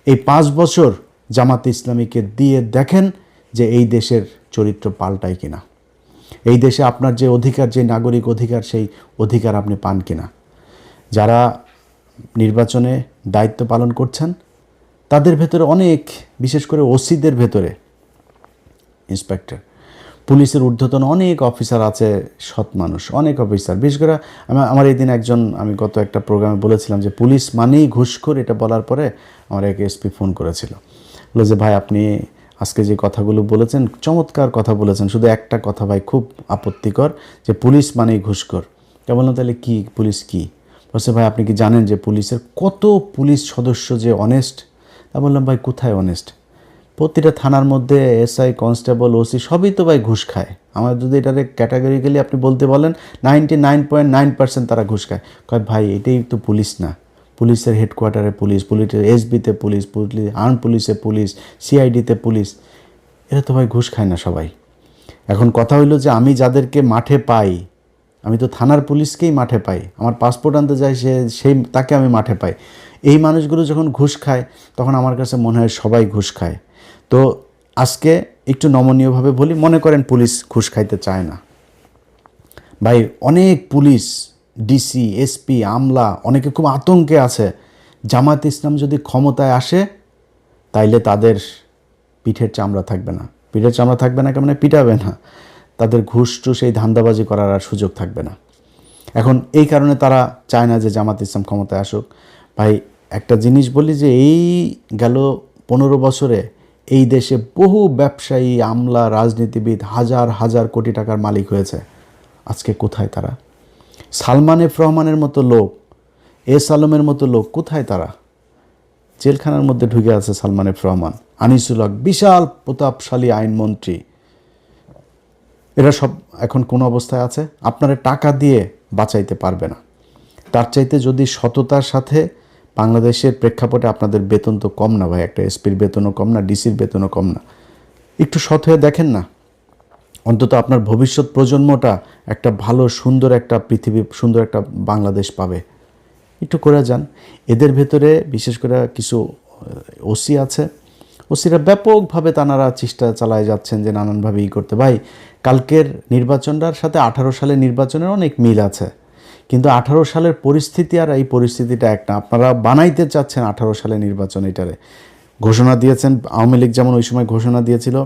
Speaker 1: এই 5 বছর জামাত ইসলামীকে দিয়ে দেখেন যে এই দেশের চরিত্র পাল্টায় কিনা, এই দেশে আপনার যে অধিকার, যে নাগরিক অধিকার, সেই অধিকার আপনি পান কিনা। যারা নির্বাচনে দায়িত্ব পালন করছেন তাদের ভেতরে অনেক, বিশেষ করে ওসিদের ভেতরে, ইন্সপেক্টর, পুলিশের ঊর্ধ্বতন অনেক অফিসার আছে, সৎ মানুষ, অনেক অফিসার। বিশেষ করে আমার এই দিন একজন, আমি গত একটা প্রোগ্রামে বলেছিলাম যে পুলিশ মানেই ঘুষখোর, এটা বলার পরে আমার এক এসপি ফোন করেছিল, বলে যে ভাই আপনি আজকে যে কথাগুলো বলেছেন চমৎকার কথা বলেছেন, শুধু একটা কথা ভাই খুব আপত্তিকর, যে পুলিশ মানেই ঘুষখোর। তা বললাম তাহলে কি, পুলিশ কি? বলছে ভাই আপনি কি জানেন যে পুলিশের কত পুলিশ সদস্য যে অনেস্ট? তা বললাম ভাই কোথায় অনেস্ট? প্রতিটা থানার মধ্যে এসআই, কনস্টেবল, ওসি সবই তো ভাই ঘুষ খায়। আমার যদি এটারে ক্যাটাগরিক্যালি আপনি বলতে বলেন 99.9% তারা ঘুষ খায়। কয় ভাই এটাই তো পুলিশ না, পুলিশের হেডকোয়ার্টারে পুলিশ, পুলিশের এসবিতে পুলিশ, আর্ম পুলিশে পুলিশ, সিআইডিতে পুলিশ, এরা তো ভাই ঘুষ খায় না সবাই। এখন কথা হইলো যে আমি যাদেরকে মাঠে পাই, আমি তো থানার পুলিশকেই মাঠে পাই, আমার পাসপোর্ট আনতে যাই তাকে আমি মাঠে পাই। এই মানুষগুলো যখন ঘুষ খায় তখন আমার কাছে মনে হয় সবাই ঘুষ খায়। তো আজকে একটু নমনীয়ভাবে বলি, মনে করেন পুলিশ ঘুষ খাইতে চায় না, ভাই অনেক পুলিশ, ডিসি, এসপি, আমলা অনেকে খুব আতঙ্কে আছে। জামাত ইসলাম যদি ক্ষমতায় আসে তাইলে তাদের পিঠের চামড়া থাকবে না। পিঠের চামড়া থাকবে না কেমন, পিটাবে না, তাদের ঘুষ টুস এই ধান্দাবাজি করার আর সুযোগ থাকবে না। এখন এই কারণে তারা চায় না যে জামাত ইসলাম ক্ষমতায় আসুক। ভাই একটা জিনিস বলি যে এই গেল 15 বছরে এই দেশে বহু ব্যবসায়ী, আমলা, রাজনীতিবিদ হাজার হাজার কোটি টাকার মালিক হয়েছে। আজকে কোথায় তারা? সালমান এফ রহমানের মতো লোক, এস আলমের মতো লোক কোথায় তারা? জেলখানার মধ্যে ঢুকে আছে সালমান এফ রহমান, আনিসুল হক, বিশাল প্রতাপশালী আইনমন্ত্রী, এরা সব এখন কোন অবস্থায় আছে? আপনারা টাকা দিয়ে বাঁচাইতে পারবে না। তার চাইতে যদি সততার সাথে, বাংলাদেশের প্রেক্ষাপটে আপনাদের বেতন তো কম না ভাই, একটা এসপির বেতনও কম না, ডিসির বেতনও কম না, একটু সৎ হয়ে দেখেন না। অন্তত আপনার ভবিষ্যৎ প্রজন্মটা একটা ভালো সুন্দর একটা পৃথিবী, সুন্দর একটা বাংলাদেশ পাবে। একটু করে যান। এদের ভেতরে বিশেষ করে কিছু ওসি আছে, ওসিরা ব্যাপকভাবে তানারা চেষ্টা চালায় যাচ্ছেন যে নানানভাবে করতে। ভাই কালকের নির্বাচনটার সাথে 18 সালের নির্বাচনের অনেক মিল আছে, কিন্তু 18 সালের পরিস্থিতি আর এই পরিস্থিতিটা একটা। আপনারা বানাইতে চাচ্ছেন 18 সালের নির্বাচন, এটারে ঘোষণা দিয়েছেন। আওয়ামী লীগ যেমন ওই সময় ঘোষণা দিয়েছিল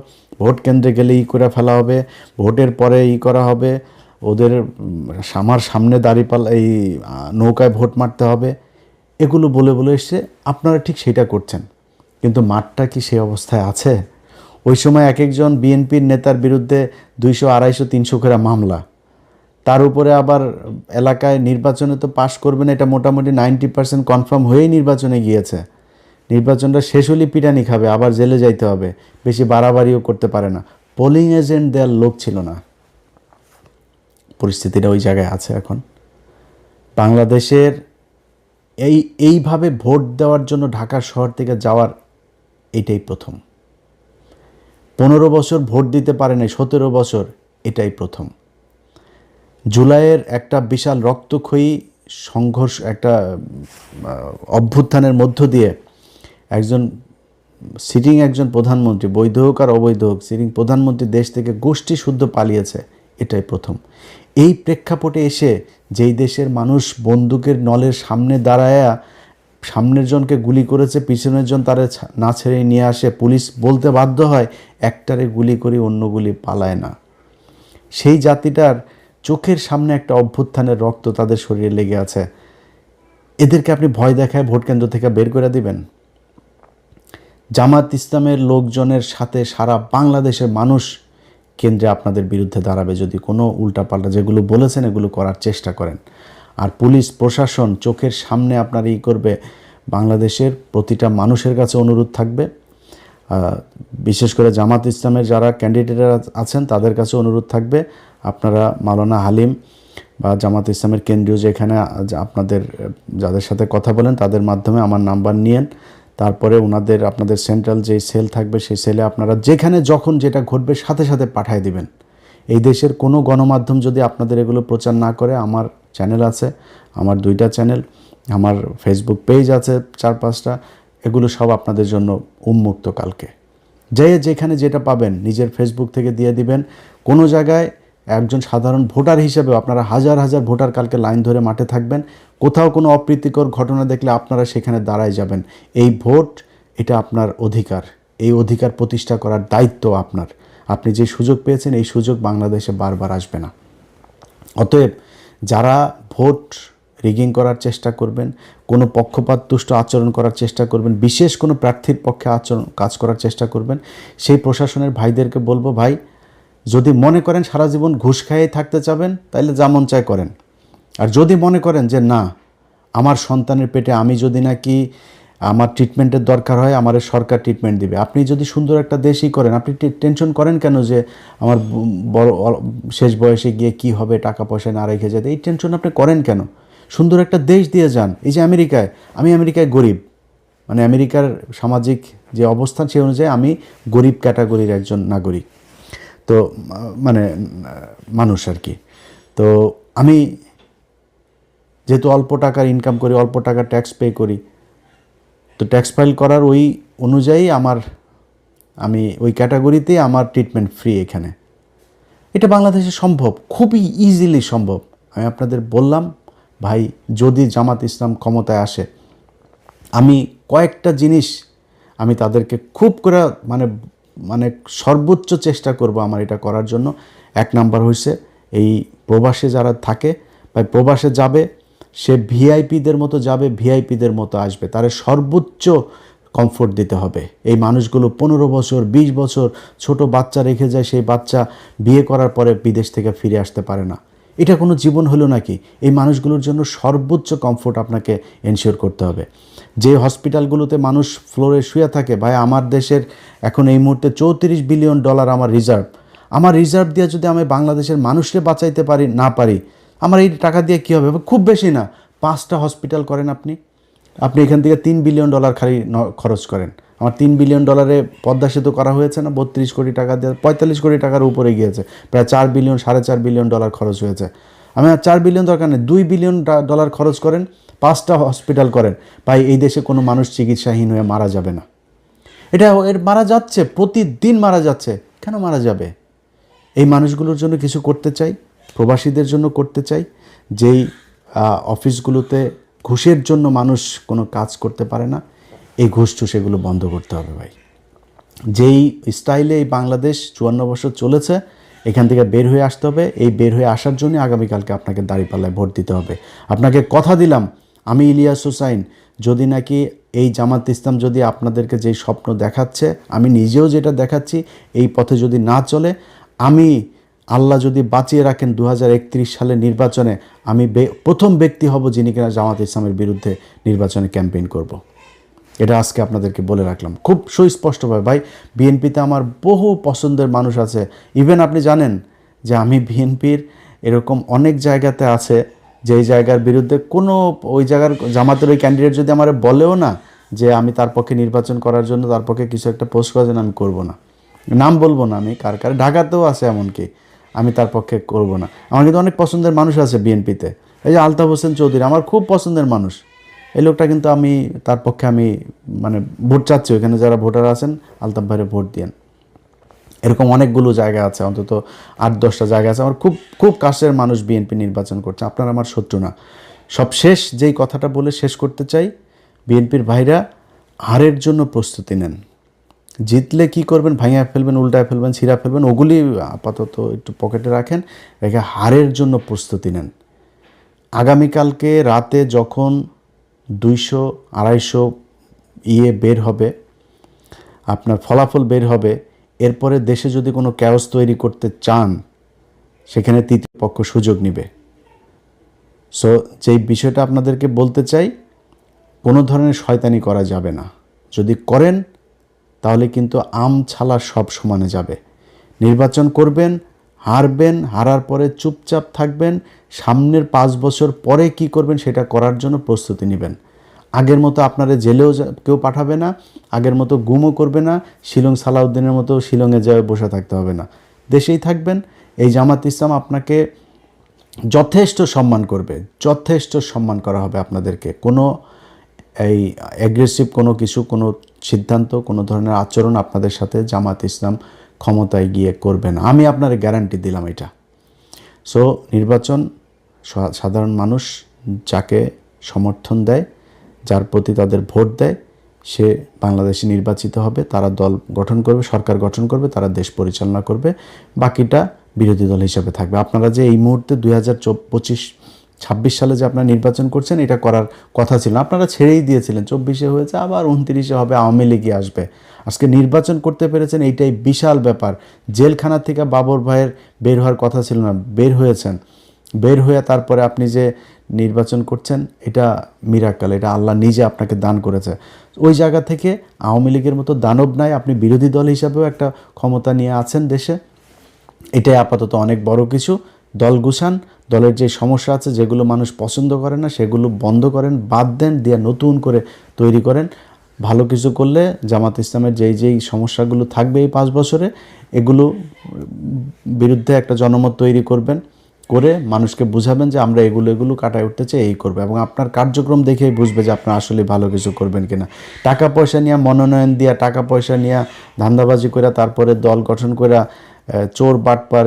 Speaker 1: ভোট কেন্দ্রে গেলে করে ফেলা হবে, ভোটের পরে করা হবে, ওদের আমার সামনে দাঁড়িপাল্লা এই নৌকায় ভোট মারতে হবে, এগুলো বলে বলে এসে আপনারা ঠিক সেটা করছেন। কিন্তু মাঠটা কি সেই অবস্থায় আছে? ওই সময় এক একজন বিএনপির নেতার বিরুদ্ধে 200, 250, 300 করে মামলা, তার উপরে আবার এলাকায় নির্বাচনে তো পাশ করবেন এটা মোটামুটি 90% কনফার্ম হয়েই নির্বাচনে গিয়েছে। নির্বাচনটা শেষ হলেই পিটানি খাবে, আবার জেলে যাইতে হবে, বেশি বাড়াবাড়িও করতে পারে না। পোলিং এজেন্ট দেওয়ার লোক ছিল না। পরিস্থিতিটা ওই জায়গায় আছে এখন। বাংলাদেশের এইভাবে ভোট দেওয়ার জন্য ঢাকার শহর থেকে যাওয়ার এটাই প্রথম। 15 বছর ভোট দিতে পারে নাই, 17 বছর, এটাই প্রথম। জুলাইয়ের একটা বিশাল রক্তক্ষয়ী সংঘর্ষ, একটা অভ্যুত্থানের মধ্য দিয়ে একজন প্রধানমন্ত্রী, বৈধ হোক আর অবৈধ হোক, সিটিং প্রধানমন্ত্রী দেশ থেকে গোষ্ঠী শুদ্ধ পালিয়েছে, এটাই প্রথম। এই প্রেক্ষাপটে এসে যেই দেশের মানুষ বন্দুকের নলের সামনে দাঁড়ায়া সামনের জনকে গুলি করেছে, পিছনের জন তারা না ছেড়ে নিয়ে আসে, পুলিশ বলতে বাধ্য হয় একটারে গুলি করি অন্য গুলি পালায় না। সেই জাতিটার চোখের সামনে একটা অভ্যুত্থানের রক্ত তাদের শরীরে লেগে আছে। এদেরকে আপনি ভয় দেখায় ভোট কেন্দ্র থেকে বের করে দিবেন? জামাত ইসলামের লোকজনের সাথে সারা বাংলাদেশের মানুষ কেন্দ্রে আপনাদের বিরুদ্ধে দাঁড়াবে যদি কোনো উল্টাপাল্টা যেগুলো বলেছেন এগুলো করার চেষ্টা করেন। আর পুলিশ প্রশাসন চোখের সামনে আপনার করবে। বাংলাদেশের প্রতিটা মানুষের কাছে অনুরোধ থাকবে, বিশেষ করে জামাত ইসলামের যারা ক্যান্ডিডেটরা আছেন তাদের কাছে অনুরোধ থাকবে, আপনারা মাওলানা হালিম বা জামাত ইসলামের কেন্দ্রীয় যেখানে আপনাদের যাদের সাথে কথা বলেন তাদের মাধ্যমে আমার নাম্বার নিয়েন। তারপরে আপনাদের সেন্ট্রাল যে সেল থাকবে সেই সেলে আপনারা যেখানে যখন যেটা ঘটবে সাথে সাথে পাঠিয়ে দিবেন। এই দেশের কোনো গণমাধ্যম যদি আপনাদের এগুলো প্রচার না করে, আমার চ্যানেল আছে, আমার 2টা চ্যানেল, আমার ফেসবুক পেজ আছে 4-5টা, এগুলো সব আপনাদের জন্য উন্মুক্ত। কালকে যেখানে যেটা পাবেন নিজের ফেসবুক থেকে দিয়ে দিবেন। কোনো জায়গায় একজন সাধারণ ভোটার হিসেবে আপনারা হাজার হাজার ভোটার কালকে লাইন ধরে মাঠে থাকবেন। কোথাও কোনো অপ্রীতিকর ঘটনা দেখলে আপনারা সেখানে দাঁড়ায় যাবেন। এই ভোট, এটা আপনার অধিকার, এই অধিকার প্রতিষ্ঠা করার দায়িত্ব আপনার। আপনি যে সুযোগ পেয়েছেন এই সুযোগ বাংলাদেশে বারবার আসবে না। অতএব যারা ভোট রিগিং করার চেষ্টা করবেন, কোনো পক্ষপাতদুষ্ট আচরণ করার চেষ্টা করবেন, বিশেষ কোনো প্রার্থীর পক্ষে কাজ করার চেষ্টা করবেন, সেই প্রশাসনের ভাইদেরকে বলবো, ভাই যদি মনে করেন সারা জীবন ঘুষ খাইয়ে থাকতে চাবেন তাহলে যা মন চায় করেন। আর যদি মনে করেন যে না, আমার সন্তানের পেটে আমি যদি নাকি আমার ট্রিটমেন্টের দরকার হয় আমার সরকার ট্রিটমেন্ট দিবে, আপনি যদি সুন্দর একটা দেশই করেন, আপনি টেনশন করেন কেন যে আমার বড় শেষ বয়সে গিয়ে কি হবে, টাকা পয়সা না রেখে যেতে, এই টেনশন আপনি করেন কেন? সুন্দর একটা দেশ দিয়ে যান। এই যে আমেরিকায়, আমি আমেরিকায় গরিব, মানে আমেরিকার সামাজিক যে অবস্থান সেই অনুযায়ী আমি গরিব ক্যাটাগরির একজন নাগরিক, তো মানে মানুষ আর কি। তো আমি যেহেতু অল্প টাকার ইনকাম করি, অল্প টাকা ট্যাক্স পে করি, তো ট্যাক্স ফাইল করার ওই অনুযায়ী আমি ওই ক্যাটাগরিতে আমার ট্রিটমেন্ট ফ্রি এখানে। এটা বাংলাদেশে সম্ভব, খুবই ইজিলি সম্ভব। আমি আপনাদের বললাম ভাই, যদি জামাত ইসলাম ক্ষমতায় আসে, আমি কয়েকটা জিনিস আমি তাদেরকে খুব করে মানে সর্বোচ্চ চেষ্টা করব আমার এটা করার জন্য। এক নাম্বার হয়েছে, এই প্রবাসে যারা থাকে বা প্রবাসে যাবে, সে ভিআইপিদের মতো যাবে, ভিআইপিদের মতো আসবে, তার সর্বোচ্চ কমফোর্ট দিতে হবে। এই মানুষগুলো 15 বছর 20 বছর ছোট বাচ্চা রেখে যায়, সেই বাচ্চা বিয়ে করার পরে বিদেশ থেকে ফিরে আসতে পারে না। এটা কোনো জীবন হলো নাকি? এই মানুষগুলোর জন্য সর্বোচ্চ কমফোর্ট আপনাকে এনশিওর করতে হবে। যে হসপিটালগুলোতে মানুষ ফ্লোরে শুয়ে থাকে, ভাই আমার দেশের এখন এই মুহূর্তে $34 বিলিয়ন আমার রিজার্ভ। আমার রিজার্ভ দিয়ে যদি আমি বাংলাদেশের মানুষকে বাঁচাইতে পারি না পারি, আমার এই টাকা দিয়ে কী হবে? খুব বেশি না, 5টা হসপিটাল করেন আপনি এখান থেকে $3 বিলিয়ন খালি খরচ করেন। আমার $3 বিলিয়ন পদ্মা সেতু করা হয়েছে না, 32 কোটি টাকা দিয়ে 45 কোটি টাকার উপরে গিয়েছে, প্রায় $4 বিলিয়ন $4.5 বিলিয়ন খরচ হয়েছে। আমি আর $4 বিলিয়ন দরকার নেই, $2 বিলিয়ন খরচ করেন, 5টা হসপিটাল করেন, ভাই এই দেশে কোনো মানুষ চিকিৎসাহীন হয়ে মারা যাবে না। এর মারা যাচ্ছে, প্রতিদিন মারা যাচ্ছে, কেন মারা যাবে? এই মানুষগুলোর জন্য কিছু করতে চাই, প্রবাসীদের জন্য করতে চাই। যেই অফিসগুলোতে ঘুষের জন্য মানুষ কোনো কাজ করতে পারে না, এই ঘুষ সেগুলো বন্ধ করতে হবে ভাই। যেই স্টাইলে এই বাংলাদেশ 54 বছর চলেছে, এখান থেকে বের হয়ে আসতে হবে। এই বের হয়ে আসার জন্য আগামীকালকে আপনাকে দাঁড়িপাল্লায় ভোট দিতে হবে। আপনাকে কথা দিলাম, আমি ইলিয়াস হোসাইন, যদি নাকি এই জামাত ইসলাম যদি আপনাদেরকে যেই স্বপ্ন দেখাচ্ছে, আমি নিজেও যেটা দেখাচ্ছি, এই পথে যদি না চলে, আমি আল্লাহ যদি বাঁচিয়ে রাখেন 2031 সালের নির্বাচনে আমি প্রথম ব্যক্তি হব যিনি কিনা জামাত ইসলামের বিরুদ্ধে নির্বাচনে ক্যাম্পেইন করব। এটা আজকে আপনাদেরকে বলে রাখলাম খুব সুস্পষ্টভাবে। ভাই, বিএনপিতে আমার বহু পছন্দের মানুষ আছে। ইভেন আপনি জানেন যে আমি বিএনপির এরকম অনেক জায়গাতে আছে যেই জায়গার বিরুদ্ধে কোনো ওই জায়গার জামাতের ওই ক্যান্ডিডেট যদি আমার বলেও না যে আমি তার পক্ষে নির্বাচন করার জন্য, তার পক্ষে কিছু একটা পোস্ট করার জন্য, আমি করব না। নাম বলবো না আমি কার, ঢাকাতেও আছে এমনকি, আমি তার পক্ষে করব না। আমার কিন্তু অনেক পছন্দের মানুষ আছে বিএনপিতে। এই যে আলতাফ হোসেন চৌধুরী আমার খুব পছন্দের মানুষ, এই লোকটা কিন্তু আমি তার পক্ষে আমি ভোট চাচ্ছি। ওখানে যারা ভোটার আছেন, আলতাফ ভাইরে ভোট দিয়েন। এরকম অনেকগুলো জায়গা আছে, অন্তত 8-10টা জায়গা আছে আমার খুব খুব কাছের মানুষ বিএনপি নির্বাচন করছে। আপনারা আমার শত্রু না। সব শেষ যেই কথাটা বলে শেষ করতে চাই, বিএনপির ভাইরা হারের জন্য প্রস্তুতি নেন। জিতলে কি করবেন? ভাঙিয়ে ফেলবেন, উল্টায় ফেলবেন, ছিঁড়া ফেলবেন, ওগুলি আপাতত একটু পকেটে রাখেন, রেখে হারের জন্য প্রস্তুতি নেন। আগামীকালকে রাতে যখন 200-250 বের হবে, আপনার ফলাফল বের হবে, এরপরে দেশে যদি কোনো ক্যাওস তৈরি করতে চান, সেখানে তৃতীয় পক্ষ সুযোগ নেবে। সো যেই বিষয়টা আপনাদেরকে বলতে চাই, কোনো ধরনের শয়তানি করা যাবে না। যদি করেন তাহলে কিন্তু আম ছালা সব সমানে যাবে। নির্বাচন করবেন, হারবেন, হারার পরে চুপচাপ থাকবেন, সামনের 5 বছর পরে কি করবেন সেটা করার জন্য প্রস্তুতি নেবেন। আগের মতো আপনারা জেলেও কেউ পাঠাবে না, আগের মতো গুমও করবে না, শিলং সালাউদ্দিনের মতো শিলংয়ে যেয়ে বসে থাকতে হবে না, দেশেই থাকবেন। এই জামাত ইসলাম আপনাকে যথেষ্ট সম্মান করবে, যথেষ্ট সম্মান করা হবে আপনাদেরকে। কোনো এই অ্যাগ্রেসিভ কোনো কিছু, কোনো সিদ্ধান্ত, কোনো ধরনের আচরণ আপনাদের সাথে জামাত ইসলাম ক্ষমতায় গিয়ে করবে না, আমি আপনার গ্যারান্টি দিলাম এটা। সো নির্বাচন সাধারণ মানুষ যাকে সমর্থন দেয়, যার প্রতি তাদের ভোট দেয়, সে বাংলাদেশে নির্বাচিত হবে। তারা দল গঠন করবে, সরকার গঠন করবে, তারা দেশ পরিচালনা করবে, বাকিটা বিরোধী দল হিসাবে থাকবে। আপনারা যে এই মুহূর্তে 2025-26 সালে যে আপনারা নির্বাচন করছেন, এটা করার কথা ছিল, আপনারা ছেড়েই দিয়েছিলেন। 24-এ হয়েছে, আবার 29-এ হবে, আওয়ামী লীগই আসবে। আজকে নির্বাচন করতে পেরেছেন, এইটাই বিশাল ব্যাপার। জেলখানা থেকে বাবর ভাইয়ের বের হওয়ার কথা ছিল না, বের হয়েছেন। বের হয়ে তারপরে আপনি যে নির্বাচন করছেন, এটা মিরাক্কেল, এটা আল্লাহ নিজে আপনাকে দান করেছে। ওই জায়গা থেকে আওয়ামী লীগের মতো দানব নাই, আপনি বিরোধী দল হিসাবেও একটা ক্ষমতা নিয়ে আছেন দেশে, এটাই আপাতত অনেক বড় কিছু। দল গুছান, দলের যে সমস্যা আছে যেগুলো মানুষ পছন্দ করে না সেগুলো বন্ধ করেন, বাদ দেন, দিয়ে নতুন করে তৈরি করেন। ভালো কিছু করলে জামাত ইসলামের যেই সমস্যাগুলো থাকবে এই 5 বছরে, এগুলো বিরুদ্ধে একটা জনমত তৈরি করবেন, করে মানুষকে বুঝাবেন যে আমরা এগুলো কাটায় উঠতে চাই, এই করবে, এবং আপনার কার্যক্রম দেখেই বুঝবে যে আপনার আসলে ভালো কিছু করবেন কিনা। টাকা পয়সা নিয়ে, মনোনয়ন দিয়া, টাকা পয়সা নিয়ে ধান্দাবাজি করে তারপরে দল গঠন করে চোর বাটপার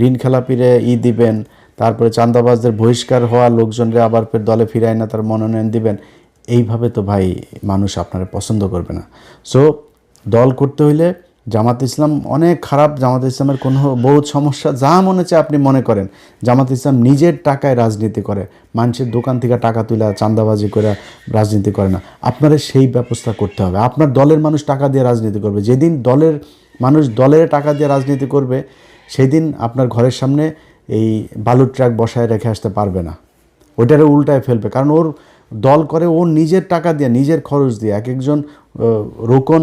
Speaker 1: ঋণ খেলাপিরে দিবেন, তারপরে চাঁদাবাজদের বহিষ্কার হওয়া লোকজনরে আবার ফের দলে ফিরায় না তার মনোনয়ন দিবেন, এইভাবে তো ভাই মানুষ আপনারা পছন্দ করবে না। সো দল করতে হইলে জামাত ইসলাম অনেক খারাপ, জামাত ইসলামের কোনো বহুত সমস্যা, যা মনে চায় আপনি মনে করেন। জামাত ইসলাম নিজের টাকায় রাজনীতি করে, মানুষের দোকান থেকে টাকা তুলে চাঁদাবাজি করে রাজনীতি করে না। আপনারা সেই ব্যবস্থা করতে হবে। আপনার দলের মানুষ টাকা দিয়ে রাজনীতি করবে, যেদিন দলের মানুষ দলের টাকা দিয়ে রাজনীতি করবে সেদিন আপনার ঘরের সামনে এই বালুর ট্রাক বসায় রেখে আসতে পারবে না, ওইটারে উল্টায় ফেলবে। কারণ ওর দল করে ওর নিজের টাকা দিয়ে, নিজের খরচ দিয়ে। এক একজন রোকন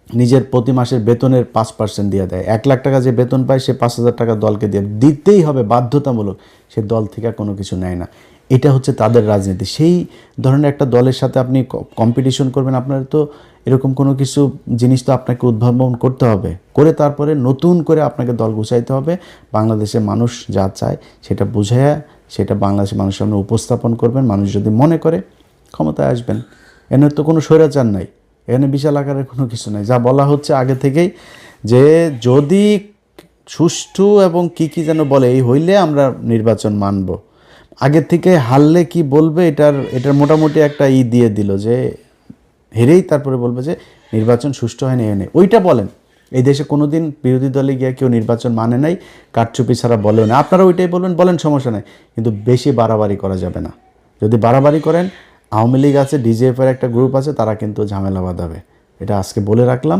Speaker 1: নিজের প্রতি মাসের বেতনের 5% দিয়ে দেয়। 1 লাখ টাকা যে বেতন পায় সে 5,000 টাকা দলকে দিয়ে দিতেই হবে, বাধ্যতামূলক। সে দল থেকে কোনো কিছু নেয় না। এটা হচ্ছে তাদের রাজনীতি। সেই ধরনের একটা দলের সাথে আপনি কম্পিটিশন করবেন, আপনার তো এরকম কোনো কিছু জিনিস তো আপনাকে উদ্ভাবন করতে হবে, করে তারপরে নতুন করে আপনাকে দল গুছাইতে হবে। বাংলাদেশের মানুষ যা চায় সেটা বুঝাইয়া সেটা বাংলাদেশের মানুষের সামনে উপস্থাপন করবেন। মানুষ যদি মনে করে ক্ষমতায় আসবেন, এর তো কোনো স্বৈরাচার নাই, এখানে বিশাল আকারের কোনো কিছু নাই। যা বলা হচ্ছে আগে থেকেই যে যদি সুষ্ঠু এবং কি যেন বলে এই হইলে আমরা নির্বাচন মানব। আগের থেকে হারলে কি বলবে এটার মোটামুটি একটা দিয়ে দিল যে হেরেই তারপরে বলবে যে নির্বাচন সুষ্ঠু হয়নি, এ নেই। ওইটা বলেন। এই দেশে কোনো দিন বিরোধী দলে গিয়ে কেউ নির্বাচন মানে নাই, কারচুপি ছাড়া বলেও না। আপনারা ওইটাই বলেন, সমস্যা নাই, কিন্তু বেশি বাড়াবাড়ি করা যাবে না। যদি বাড়াবাড়ি করেন, আওয়ামী লীগ আছে, ডিজিএফের একটা গ্রুপ আছে, তারা কিন্তু ঝামেলা বাঁধাবে। এটা আজকে বলে রাখলাম।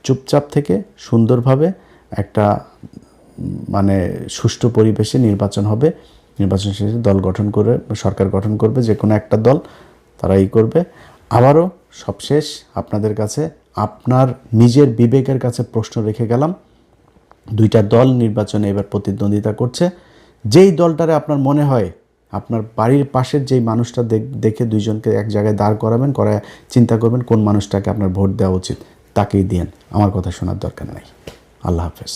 Speaker 1: চুপচাপ থেকে সুন্দরভাবে একটা মানে সুষ্ঠু পরিবেশে নির্বাচন হবে। নির্বাচন শেষে দল গঠন করে সরকার গঠন করবে, যে কোনো একটা দল, তারা করবে। আবারও সবশেষ আপনাদের কাছে আপনার নিজের বিবেকের কাছে প্রশ্ন রেখে গেলাম। 2টা দল নির্বাচনে এবার প্রতিদ্বন্দ্বিতা করছে। যেই দলটারে আপনার মনে হয়, আপনার বাড়ির পাশের যেই মানুষটা দেখে 2 জনকে এক জায়গায় দাঁড় করাবেন, করায় চিন্তা করবেন কোন মানুষটাকে আপনার ভোট দেওয়া উচিত, তাকেই দিয়েন। আমার কথা শোনার দরকার নাই। আল্লাহ হাফেজ।